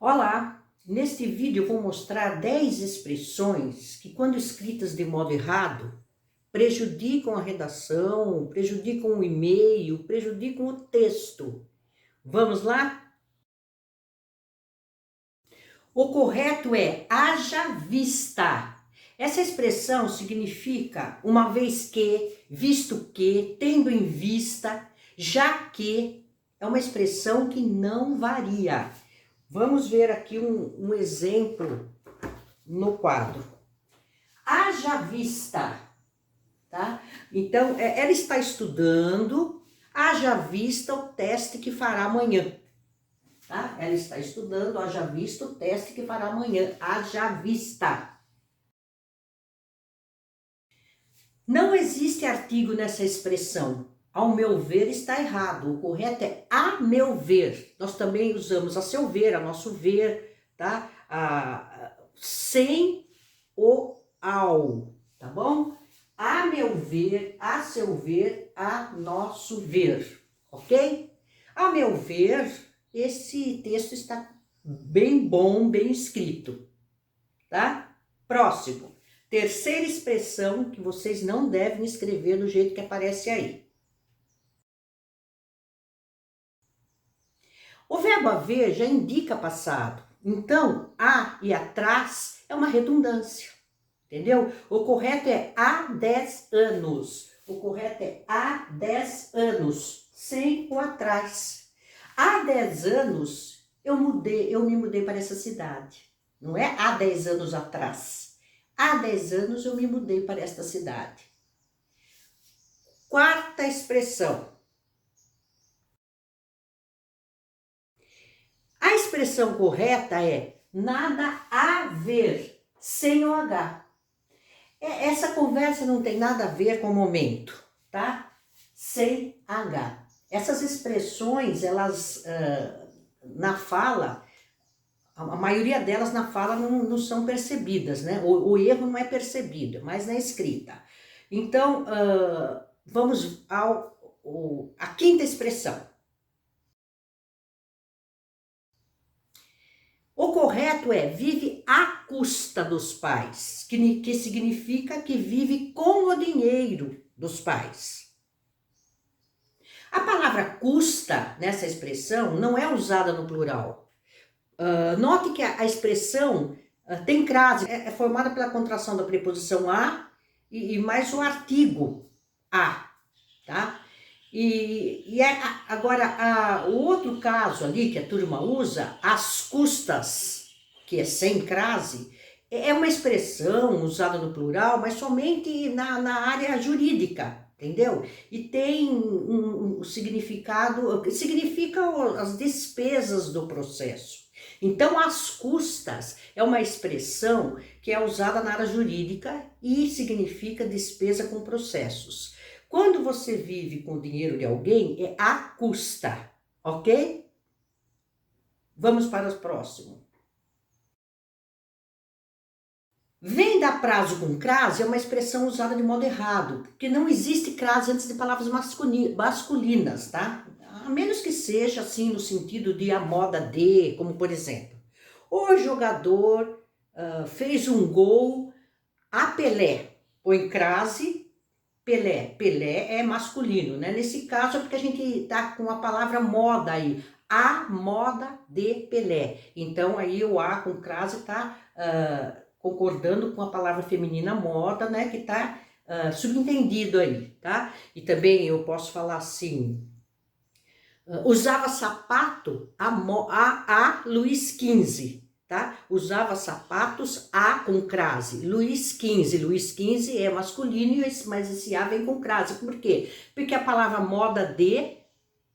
Olá! Neste vídeo eu vou mostrar 10 expressões que, quando escritas de modo errado, prejudicam a redação, prejudicam o e-mail, prejudicam o texto. Vamos lá? O correto é haja vista. Essa expressão significa uma vez que, visto que, tendo em vista, já que. É uma expressão que não varia. Vamos ver aqui um exemplo no quadro. Haja vista, tá? Então, ela está estudando, haja vista o teste que fará amanhã, tá? Ela está estudando, haja vista o teste que fará amanhã, haja vista. Não existe artigo nessa expressão. Ao meu ver está errado, o correto é a meu ver. Nós também usamos a seu ver, a nosso ver, tá? Sem o ao, tá bom? A meu ver, a seu ver, a nosso ver, ok? A meu ver, esse texto está bem bom, bem escrito, tá? Próximo. Terceira expressão que vocês não devem escrever do jeito que aparece aí. O verbo haver já indica passado, então a e atrás é uma redundância, entendeu? O correto é há 10 anos, o correto é há 10 anos, sem o atrás. Há 10 anos eu me mudei para essa cidade, não é há 10 anos atrás. Há 10 anos eu me mudei para esta cidade. Quarta expressão. A expressão correta é nada a ver, sem o H. Essa conversa não tem nada a ver com o momento, tá? Sem H. Essas expressões, elas, na fala, a maioria delas na fala não são percebidas, né? O erro não é percebido, mas na escrita. Então, vamos à quinta expressão. O correto é vive à custa dos pais, que significa que vive com o dinheiro dos pais. A palavra custa, nessa expressão, não é usada no plural. Note que a expressão tem crase, é formada pela contração da preposição a e mais o artigo a, tá? Agora, o outro caso ali que a turma usa, as custas, que é sem crase, é uma expressão usada no plural, mas somente na área jurídica, entendeu? E tem um significado, significa as despesas do processo. Então, as custas é uma expressão que é usada na área jurídica e significa despesa com processos. Quando você vive com o dinheiro de alguém, é à custa, ok? Vamos para o próximo. Venda a prazo com crase é uma expressão usada de modo errado, porque não existe crase antes de palavras masculinas, tá? A menos que seja assim no sentido de a moda de, como por exemplo, o jogador fez um gol a Pelé, põe crase, Pelé. Pelé é masculino, né? Nesse caso é porque a gente tá com a palavra moda aí. A moda de Pelé. Então aí o A com crase tá concordando com a palavra feminina moda, né? Que tá subentendido aí, tá? E também eu posso falar assim, usava sapato a Luís XV, tá? Usava sapatos a com crase, Luís XV. Luís XV é masculino, mas esse a vem com crase. Por quê? Porque a palavra moda de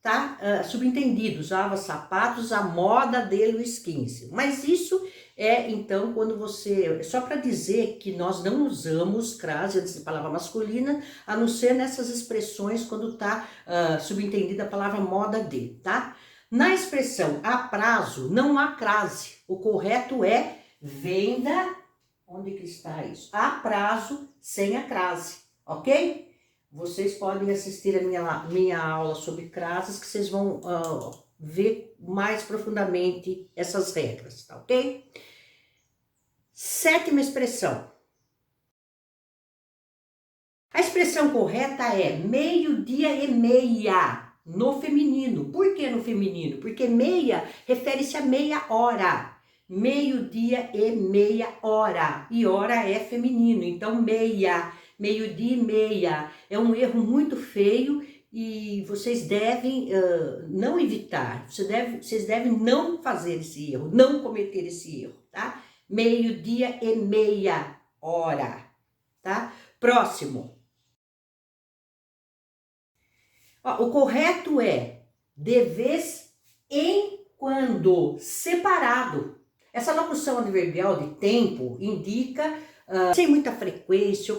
tá subentendido, usava sapatos à moda de Luís XV. Mas isso é, então, quando você... Só para dizer que nós não usamos crase antes de palavra masculina, a não ser nessas expressões quando está subentendida a palavra moda de, tá? Na expressão a prazo, não há crase. O correto é venda... Onde que está isso? A prazo, sem a crase, ok? Vocês podem assistir a minha aula sobre crases, que vocês vão ver mais profundamente essas regras, tá ok? 7ª expressão. A expressão correta é 12:30 no feminino. Por que no feminino? Porque meia refere-se a meia hora. 12:30 e hora é feminino, então meia, 12:30 é um erro muito feio e vocês devem não evitar, vocês devem não fazer esse erro, não cometer esse erro, tá? 12:30 hora, tá? Próximo. Ó, o correto é de vez em quando, separado. Essa locução adverbial de tempo indica sem muita frequência,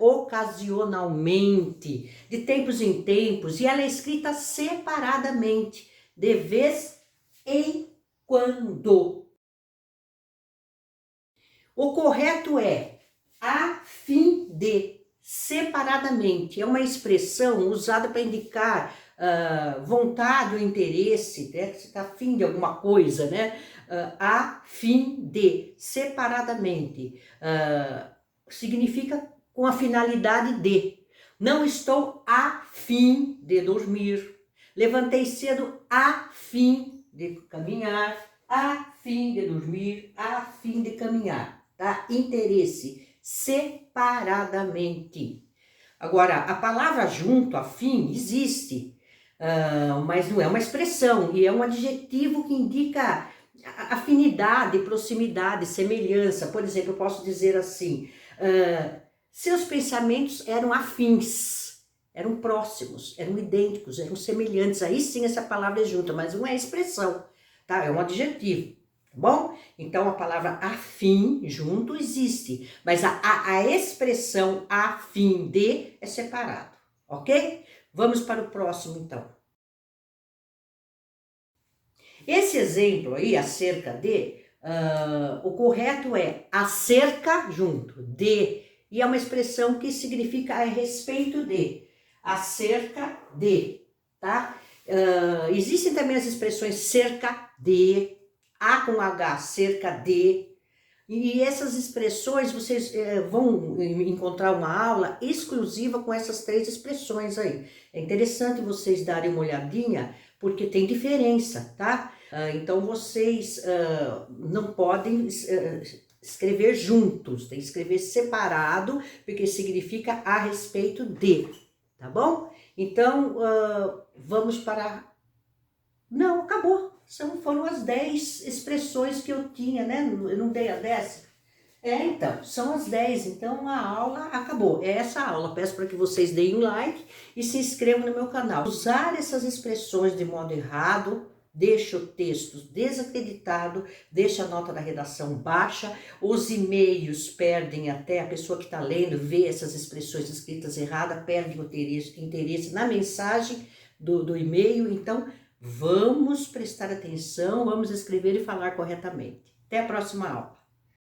ocasionalmente, de tempos em tempos, e ela é escrita separadamente, de vez em quando. O correto é a fim de, separadamente. É uma expressão usada para indicar vontade ou interesse, né? Você está afim de alguma coisa, né? A fim de, separadamente. Significa com a finalidade de. Não estou a fim de dormir. Levantei cedo a fim de caminhar, a fim de dormir, a fim de caminhar, tá? Interesse, separadamente. Agora, a palavra junto, a fim, existe, mas não é uma expressão, e é um adjetivo que indica afinidade, proximidade, semelhança. Por exemplo, eu posso dizer assim, seus pensamentos eram afins, eram próximos, eram idênticos, eram semelhantes. Aí sim essa palavra é junta, mas não é expressão, tá? É um adjetivo, tá bom? Então a palavra afim, junto, existe, mas a expressão afim de é separado, ok? Vamos para o próximo então. Esse exemplo aí, acerca de, o correto é acerca junto, de, e é uma expressão que significa a respeito de, acerca de, tá? Existem também as expressões cerca de, A com H, cerca de, e essas expressões vocês vão encontrar uma aula exclusiva com essas 3 expressões aí. É interessante vocês darem uma olhadinha, porque tem diferença, tá? Então vocês não podem escrever juntos, tem que escrever separado, porque significa a respeito de, tá bom? Então vamos para... Não, acabou. Foram as 10 expressões que eu tinha, né? Eu não dei a 10ª? Então, são as 10, então a aula acabou. É essa a aula. Peço para que vocês deem um like e se inscrevam no meu canal. Usar essas expressões de modo errado deixa o texto desacreditado, deixa a nota da redação baixa, os e-mails perdem até, a pessoa que está lendo vê essas expressões escritas erradas, perde o interesse na mensagem do e-mail. Então, vamos prestar atenção, vamos escrever e falar corretamente. Até a próxima aula.